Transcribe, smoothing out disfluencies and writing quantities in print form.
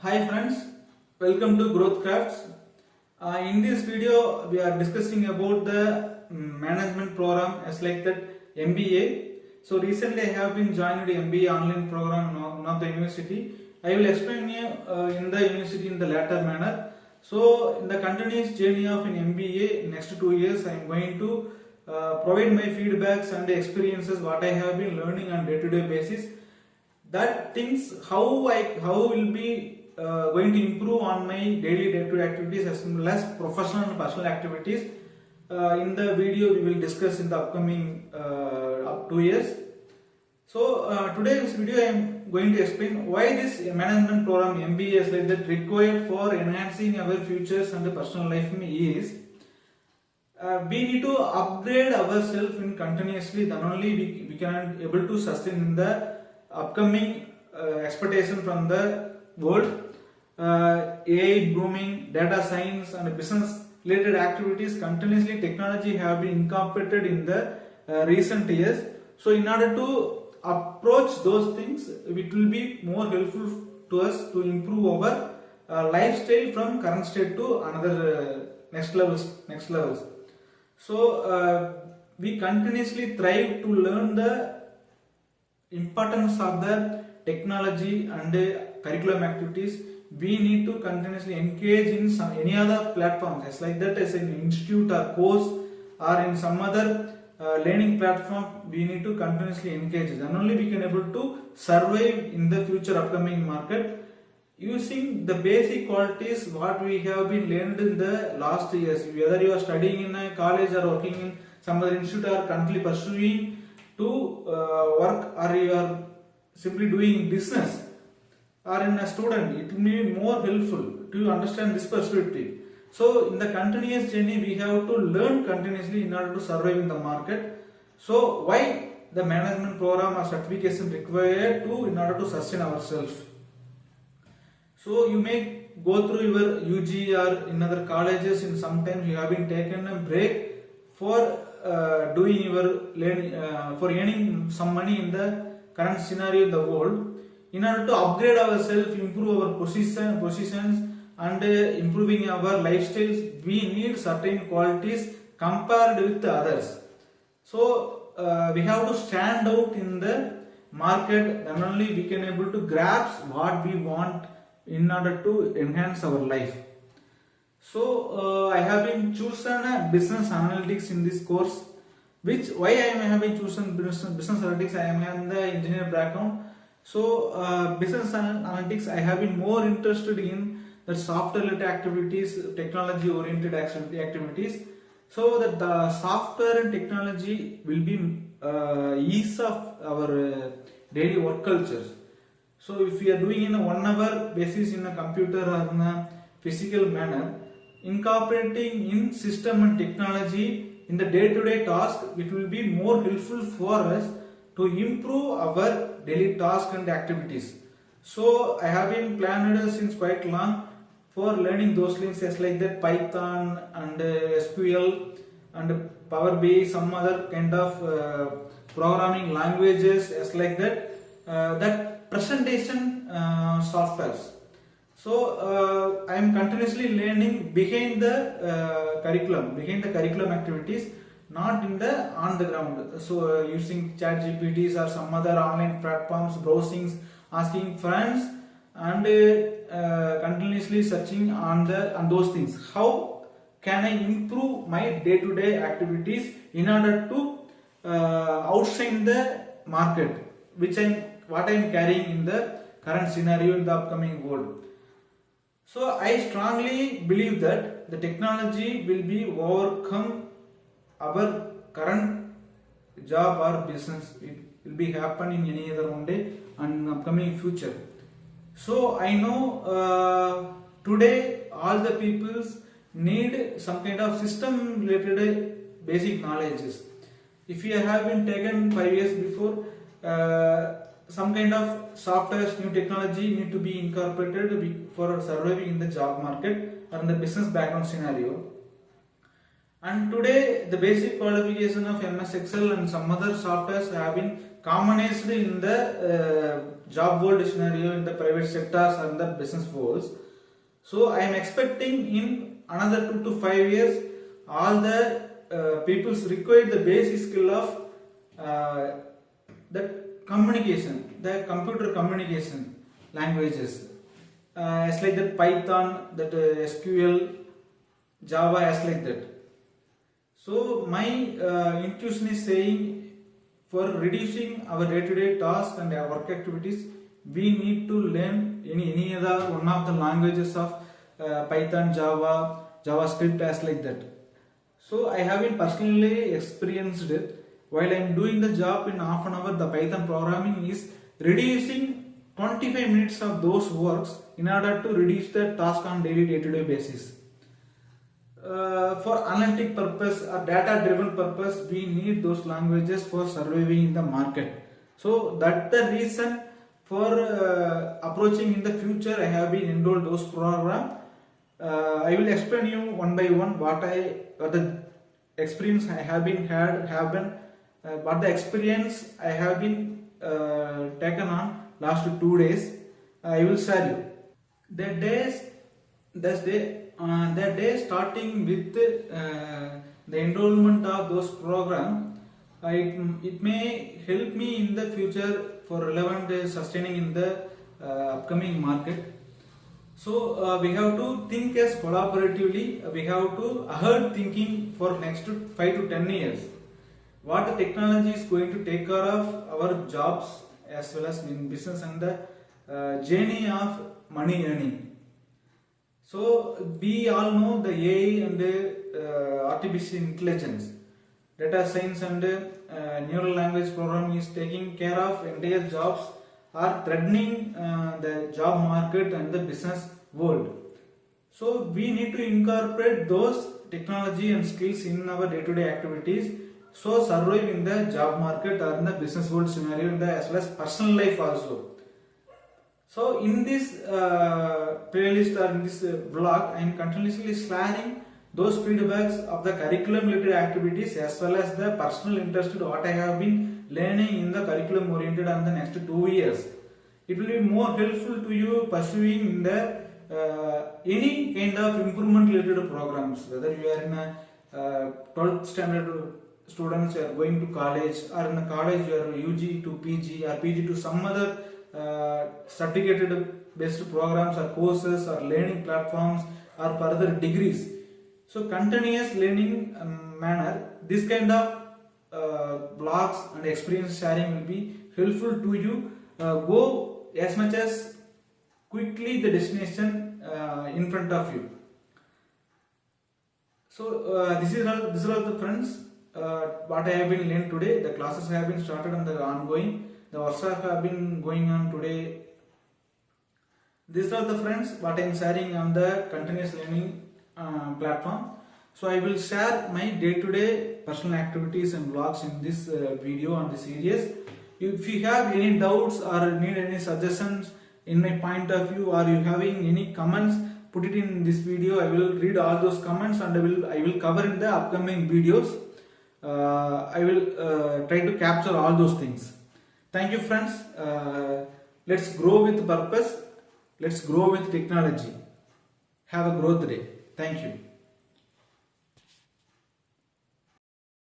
Hi friends, welcome to Growth Crafts. In this video, we are discussing about the management program as like that MBA. So recently, I have been joined the MBA online program in one of the university. I will explain you in the university in the latter manner. So in the continuous journey of an MBA, next 2 years, I am going to provide my feedbacks and experiences what I have been learning on day-to-day basis. That things how will be going to improve on my daily day-to-day activities as well as professional and personal activities. In the video we will discuss in the upcoming up 2 years. So today's video I am going to explain why this management program MBA is like that required for enhancing our futures and personal life is. We need to upgrade ourselves in continuously, then only we can able to sustain in the upcoming expectation from the world. AI booming, data science and business related activities, continuously technology have been incorporated in the recent years. So in order to approach those things, it will be more helpful to us to improve our lifestyle from current state to another next levels. So we continuously strive to learn the importance of the technology and curriculum activities. We need to continuously engage in any other platforms as like that as an institute or course or in some other learning platform. We need to continuously engage, and only we can able to survive in the future upcoming market using the basic qualities what we have been learned in the last years. Whether you are studying in a college or working in some other institute or currently pursuing to work, or you are simply doing business or in a student, it will be more helpful to understand this perspective. So in the continuous journey we have to learn continuously in order to survive in the market. So why the management program or certification required to in order to sustain ourselves? So you may go through your UG or in other colleges, in sometimes you have been taken a break for doing your learning for earning some money in the current scenario in the world. In order to upgrade ourselves, improve our positions and improving our lifestyles, we need certain qualities compared with the others. So we have to stand out in the market, then only we can able to grasp what we want in order to enhance our life. So I have been chosen business analytics in this course. Why I am having chosen business analytics? I am in the engineer background. So business analytics, I have been more interested in the software related activities, technology oriented activities, so that the software and technology will be ease of our daily work cultures. So if we are doing in a 1 hour basis in a computer or in a physical manner, incorporating in system and technology in the day-to-day task, it will be more helpful for us to improve our daily task and activities. So I have been planned since quite long for learning those things as like that Python and SQL and Power BI, some other kind of programming languages as like that, that presentation softwares. So I am continuously learning behind the curriculum activities, not in the on the ground. So using chat GPTs or some other online platforms, browsings, asking friends and continuously searching on those things. How can I improve my day-to-day activities in order to outshine the market, what I am carrying in the current scenario in the upcoming world. So I strongly believe that the technology will be overcome our current job or business. It will be happen in any other one day and upcoming future. So I know today all the peoples need some kind of system related basic knowledges. If you have been taken 5 years before, some kind of software, new technology need to be incorporated for surviving in the job market or in the business background scenario. And today the basic qualification of MS Excel and some other softwares have been commonized in the job world scenario in the private sectors and the business worlds. So I am expecting in another 2 to 5 years all the peoples require the basic skill of that communication, the computer communication languages, as like that Python, that SQL, Java, as like that. So my intuition is saying, for reducing our day-to-day tasks and our work activities, we need to learn any other one of the languages of Python, Java, JavaScript, as like that. So I have been personally experienced it. While I am doing the job in half an hour, the Python programming is reducing 25 minutes of those works in order to reduce the task on daily day-to-day basis. For analytic purpose or data driven purpose, we need those languages for surviving in the market. So that's the reason for approaching in the future I have been enrolled those program. I will explain you one by one what the experience I have been what the experience I have been taken on last 2 days. I will share you the day starting with the enrollment of those program. It may help me in the future for relevant sustaining in the upcoming market. So we have to think as collaboratively. We have to ahead thinking for next 5 to 10 years. What the technology is going to take care of our jobs as well as in business and the journey of money earning. So we all know the AI and artificial intelligence, data science and neural language programming is taking care of entire jobs are threatening the job market and the business world. So we need to incorporate those technology and skills in our day-to-day activities, so survive in the job market or in the business world scenario in the as well as personal life also. So in this playlist or in this blog, I am continuously sharing those feedbacks of the curriculum related activities as well as the personal interest what I have been learning in the curriculum oriented on the next 2 years. It will be more helpful to you pursuing in the any kind of improvement related programs, whether you are in a 12th standard students, you are going to college, or in the college you are UG to PG or PG to some other certificated based programs or courses or learning platforms or further degrees. So continuous learning manner, this kind of blogs and experience sharing will be helpful to you. Go as much as quickly the destination in front of you. So this is all the friends what I have been learned today. The classes have been started and they are ongoing. The workshops have been going on today. These are the friends what I am sharing on the continuous learning platform. So I will share my day-to-day personal activities and vlogs in this video on this series. If you have any doubts or need any suggestions in my point of view, or you having any comments, put it in this video. I will read all those comments and I will cover in the upcoming videos. I will try to capture all those things. Thank you friends. Let's grow with purpose. Let's grow with technology. Have a growth day. Thank you.